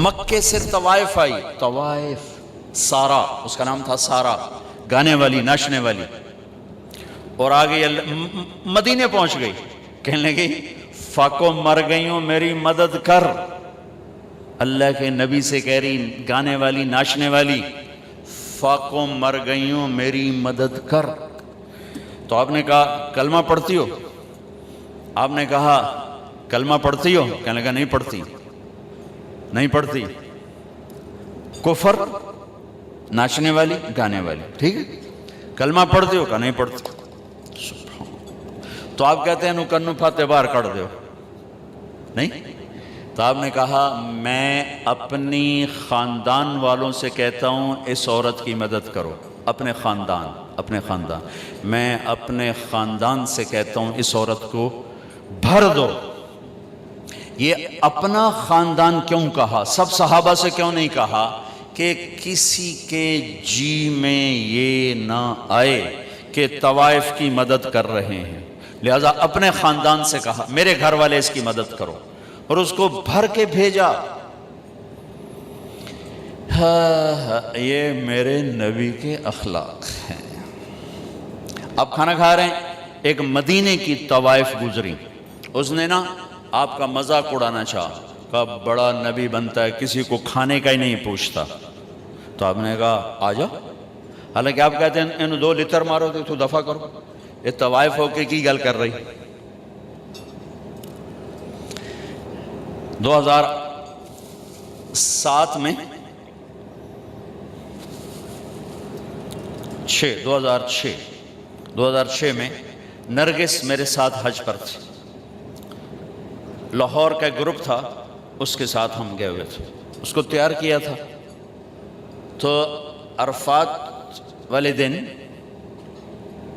مکے سے طوائف آئی، طوائف، سارا اس کا نام تھا، سارا گانے والی ناچنے والی، اور آگے مدینے پہنچ گئی، کہنے لگی فاکو مر گئی ہوں میری مدد کر، اللہ کے نبی سے کہہ رہی گانے والی ناچنے والی، فاکو مر گئی ہوں میری مدد کر۔ تو آپ نے کہا کلمہ پڑھتی ہو؟ آپ نے کہا کلمہ پڑھتی ہو؟ کہنے لگا نہیں پڑھتی، نہیں پڑھتی۔ کفر، ناچنے والی گانے والی، ٹھیک ہے، کلمہ پڑھتی ہو؟ کہا نہیں پڑھتی۔ تو آپ کہتے ہیں نو کنو پھاتے باہر کر دو، نہیں؟ تو آپ نے کہا میں اپنی خاندان والوں سے کہتا ہوں اس عورت کی مدد کرو، اپنے خاندان، میں اپنے خاندان سے کہتا ہوں اس عورت کو بھر دو۔ یہ اپنا خاندان کیوں کہا؟ سب صحابہ سے کیوں نہیں کہا کہ کسی کے جی میں یہ نہ آئے کہ طوائف کی مدد کر رہے ہیں، لہذا اپنے خاندان سے کہا میرے گھر والے اس کی مدد کرو، اور اس کو بھر کے بھیجا۔ یہ میرے نبی کے اخلاق ہیں۔ آپ کھانا کھا رہے ہیں، ایک مدینے کی طوائف گزری، اس نے نا آپ کا مذاق اڑانا چاہا، کہا بڑا نبی بنتا ہے کسی کو کھانے کا ہی نہیں پوچھتا۔ تو آپ نے کہا آ جاؤ، حالانکہ آپ کہتے ہیں انہوں 2 لتر مارو تو دفع کرو، یہ طوائف ہو کے کی گل کر رہی۔ 2007 میں 2006 میں نرگس میرے ساتھ حج پر تھی، لاہور کا گروپ تھا، اس کے ساتھ ہم گئے ہوئے تھے، اس کو تیار کیا تھا۔ تو عرفات والے دن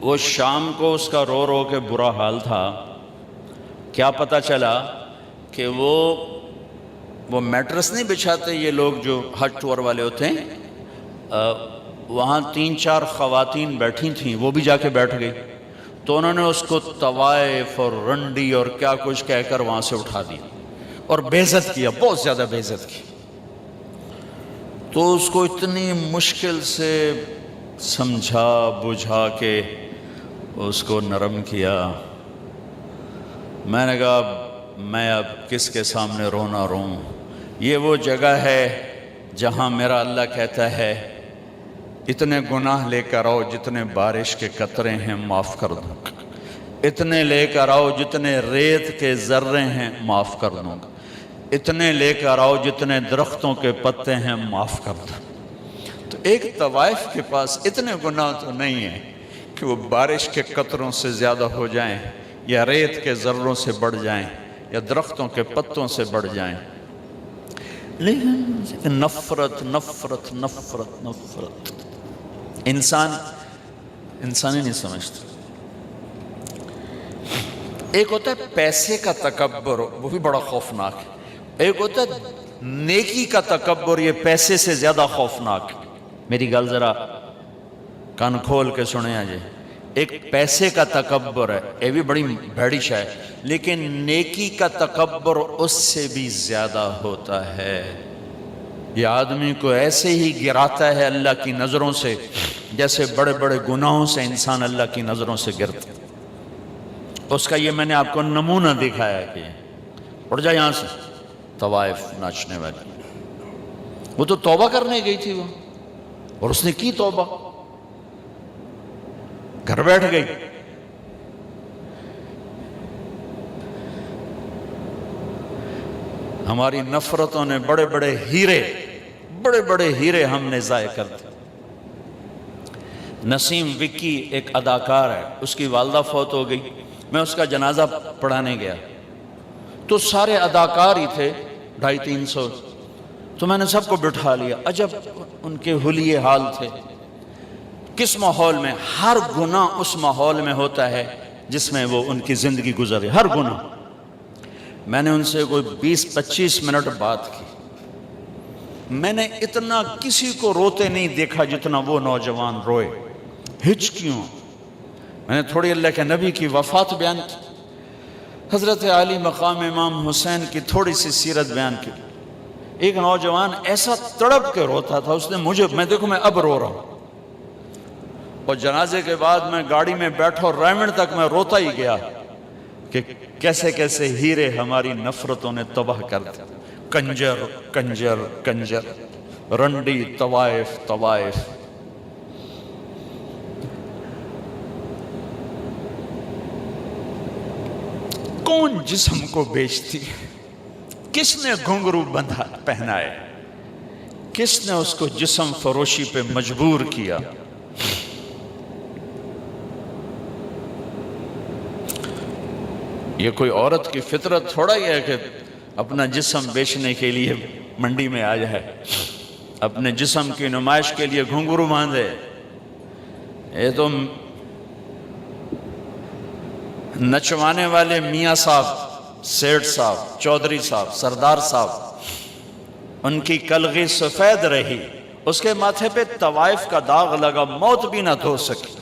وہ شام کو اس کا رو رو کے برا حال تھا، کیا پتہ چلا کہ وہ میٹرس نہیں بچھاتے یہ لوگ جو حج ٹور والے ہوتے ہیں، وہاں 3-4 خواتین بیٹھی تھیں، وہ بھی جا کے بیٹھ گئی، تو انہوں نے اس کو طوائف اور رنڈی اور کیا کچھ کہہ کر وہاں سے اٹھا دیا اور بے عزت کیا، بہت زیادہ بے عزت کی۔ تو اس کو اتنی مشکل سے سمجھا بجھا کے اس کو نرم کیا۔ میں نے کہا میں اب کس کے سامنے رونا روں، یہ وہ جگہ ہے جہاں میرا اللہ کہتا ہے اتنے گناہ لے کر آؤ جتنے بارش کے قطرے ہیں معاف کر دوں گا، اتنے لے کر آؤ جتنے ریت کے ذرے ہیں معاف کر دوں گا، اتنے لے کر آؤ جتنے درختوں کے پتے ہیں معاف کر دوں۔ تو ایک طوائف کے پاس اتنے گناہ تو نہیں ہیں کہ وہ بارش کے قطروں سے زیادہ ہو جائیں، یا ریت کے ذروں سے بڑھ جائیں، یا درختوں کے پتوں سے بڑھ جائیں، لیکن نفرت نفرت نفرت نفرت انسانی نہیں سمجھتا۔ ایک ہوتا ہے پیسے کا تکبر، وہ بھی بڑا خوفناک ہے، ایک ہوتا ہے نیکی کا تکبر، یہ پیسے سے زیادہ خوفناک ہے۔ میری گل ذرا کان کھول کے سنیں آجے، ایک پیسے کا تکبر ہے، یہ بھی بڑی بھیڑی شے ہے، لیکن نیکی کا تکبر اس سے بھی زیادہ ہوتا ہے۔ یہ آدمی کو ایسے ہی گراتا ہے اللہ کی نظروں سے جیسے بڑے بڑے گناہوں سے انسان اللہ کی نظروں سے گرتا ہے۔ اس کا یہ میں نے آپ کو نمونہ دکھایا ہے کہ اٹھ جا یہاں سے، طوائف ناچنے والی، وہ تو توبہ کرنے گئی تھی وہ، اور اس نے کی توبہ، گھر بیٹھ گئی۔ ہماری نفرتوں نے بڑے بڑے ہیرے ہم نے ضائع کر دیے۔ نسیم وکی ایک اداکار ہے، اس کی والدہ فوت ہو گئی، میں اس کا جنازہ پڑھانے گیا تو سارے اداکار ہی تھے، 250-300، تو میں نے سب کو بٹھا لیا، عجب ان کے حلیے حال تھے۔ کس ماحول میں؟ ہر گناہ اس ماحول میں ہوتا ہے جس میں وہ ان کی زندگی گزرے، ہر گناہ۔ میں نے ان سے کوئی 20-25 منٹ بات کی، میں نے اتنا کسی کو روتے نہیں دیکھا جتنا وہ نوجوان روئے، ہچکیوں میں نے تھوڑی اللہ کے نبی کی وفات بیان کی، حضرت علی مقام امام حسین کی تھوڑی سی سیرت بیان کی۔ ایک نوجوان ایسا تڑپ کے روتا تھا، اس نے میں دیکھو میں اب رو رہا ہوں، اور جنازے کے بعد میں گاڑی میں بیٹھا اور رائمنڈ تک میں روتا ہی گیا کہ کیسے کیسے ہیرے ہماری نفرتوں نے تباہ کر دیا، کنجر کنجر کنجر، رنڈی طوائف طوائف۔ کون جسم کو بیچتی، کس نے گھنگرو بندھا پہنائے، کس نے اس کو جسم فروشی پہ مجبور کیا؟ یہ کوئی عورت کی فطرت تھوڑا ہی ہے کہ اپنا جسم بیچنے کے لیے منڈی میں آ جائے، اپنے جسم کی نمائش کے لیے گھنگرو باندھے۔ یہ تو نچوانے والے میاں صاحب، سیٹھ صاحب، چودھری صاحب، سردار صاحب، ان کی کلغی سفید رہی، اس کے ماتھے پہ طوائف کا داغ لگا، موت بھی نہ دھو سکی۔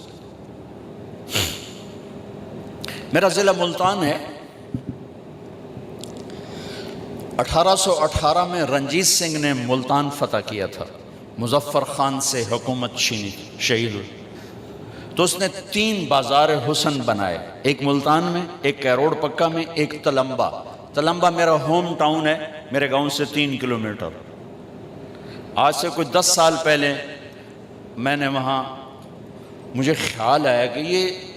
میرا ضلع ملتان ہے، 1818 میں رنجیت سنگھ نے ملتان فتح کیا تھا، مظفر خان سے حکومت چھینی، شہید ہوئی، تو اس نے 3 بازار حسن بنائے، ایک ملتان میں، ایک کیروڑ پکا میں، ایک تلمبا۔ تلمبا میرا ہوم ٹاؤن ہے، میرے گاؤں سے 3 کلومیٹر۔ آج سے کوئی 10 سال پہلے میں نے وہاں، مجھے خیال آیا کہ یہ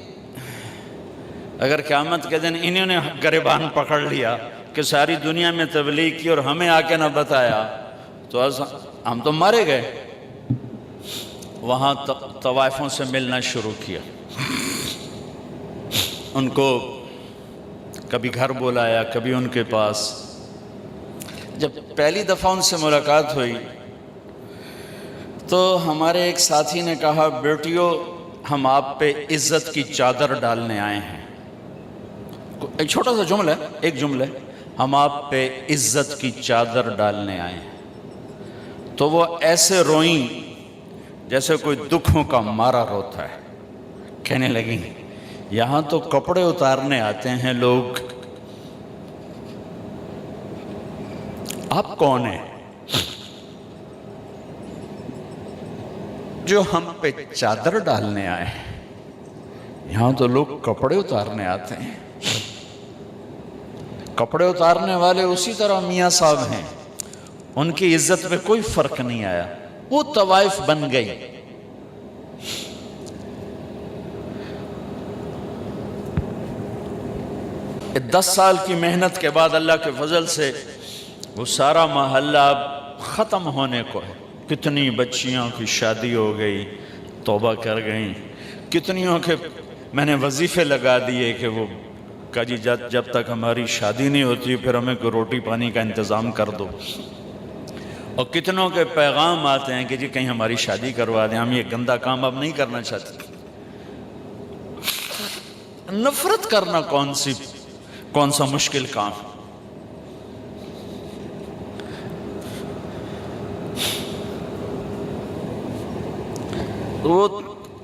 اگر قیامت کے دن انہوں نے گریبان پکڑ لیا کہ ساری دنیا میں تبلیغ کی اور ہمیں آ کے نہ بتایا تو ہم تو مارے گئے۔ وہاں طوائفوں سے ملنا شروع کیا، ان کو کبھی گھر بلایا، کبھی ان کے پاس۔ جب پہلی دفعہ ان سے ملاقات ہوئی تو ہمارے ایک ساتھی نے کہا، بیٹیو ہم آپ پہ عزت کی چادر ڈالنے آئے ہیں۔ ایک چھوٹا سا جملہ ہے، ایک جملہ ہے، ہم آپ پہ عزت کی چادر ڈالنے آئے ہیں۔ تو وہ ایسے روئیں جیسے کوئی دکھوں کا مارا روتا ہے، کہنے لگیں یہاں تو کپڑے اتارنے آتے ہیں لوگ، آپ کون ہیں جو ہم پہ چادر ڈالنے آئے ہیں؟ یہاں تو لوگ کپڑے اتارنے آتے ہیں۔ کپڑے اتارنے والے اسی طرح میاں صاحب ہیں، ان کی عزت پہ کوئی فرق نہیں آیا، وہ طوائف بن گئی۔ 10 سال کی محنت کے بعد اللہ کے فضل سے وہ سارا محلہ اب ختم ہونے کو ہے۔ کتنی بچیوں کی شادی ہو گئی، توبہ کر گئیں، کتنیوں کے میں نے وظیفے لگا دیے کہ وہ کہا جی جب تک ہماری شادی نہیں ہوتی پھر ہمیں کوئی روٹی پانی کا انتظام کر دو، اور کتنوں کے پیغام آتے ہیں کہ جی کہیں ہماری شادی کروا دیں، ہم یہ گندا کام اب نہیں کرنا چاہتے۔ نفرت کرنا کون سا مشکل کام؟ وہ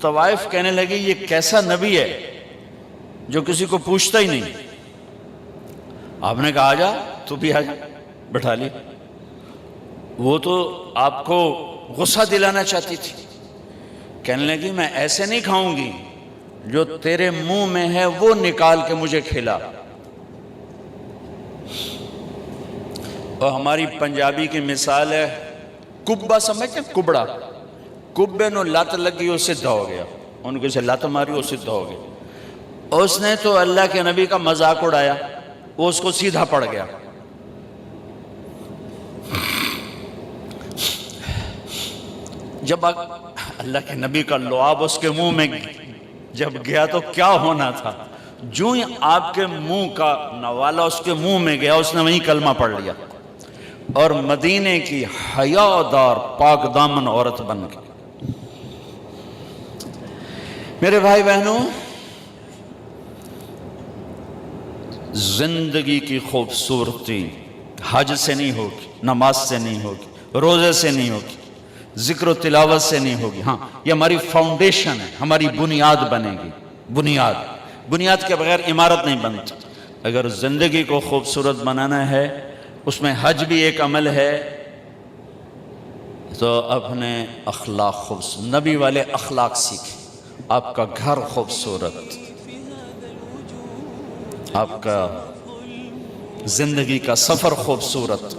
طوائف کہنے لگی یہ کیسا نبی ہے جو کسی کو پوچھتا ہی نہیں۔ آپ نے کہا آجا، تو بھی آجا، بٹھا لی۔ وہ تو آپ کو غصہ دلانا چاہتی تھی، کہنے لگی میں ایسے نہیں کھاؤں گی، جو تیرے منہ میں ہے وہ نکال کے مجھے کھلا۔ اور ہماری پنجابی کی مثال ہے کبا، سمجھتے ہیں کبڑا، کبے نو لت لگی وہ سدھا ہو گیا، ان کو اسے لت ماری وہ سدھا ہو گیا۔ اور اس نے تو اللہ کے نبی کا مذاق اڑایا، وہ اس کو سیدھا پڑ گیا۔ جب اللہ کے نبی کا لعاب اس کے منہ میں جب گیا تو کیا ہونا تھا؟ جو ہی آپ کے منہ کا نوالا اس کے منہ میں گیا، اس نے وہیں کلمہ پڑھ لیا اور مدینے کی حیادار پاک دامن عورت بن گئی۔ میرے بھائی بہنوں، زندگی کی خوبصورتی حج سے نہیں ہوگی، نماز سے نہیں ہوگی، روزے سے نہیں ہوگی، ذکر و تلاوت سے نہیں ہوگی۔ ہاں، یہ ہماری فاؤنڈیشن ہے، ہماری بنیاد بنے گی۔ بنیاد کے بغیر عمارت نہیں بنتی۔ اگر زندگی کو خوبصورت بنانا ہے، اس میں حج بھی ایک عمل ہے، تو اپنے اخلاق خوبصورت، نبی والے اخلاق سیکھیں۔ آپ کا گھر خوبصورت، آپ کا زندگی کا سفر خوبصورت،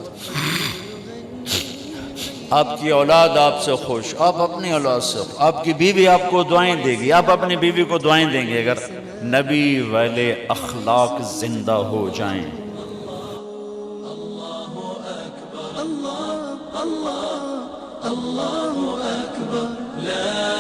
آپ کی اولاد آپ سے خوش، آپ اپنی اولاد سے، آپ کی بیوی آپ کو دعائیں دے گی، آپ اپنی بیوی کو دعائیں دیں گے اگر نبی والے اخلاق زندہ ہو جائیں۔ الله أكبر لا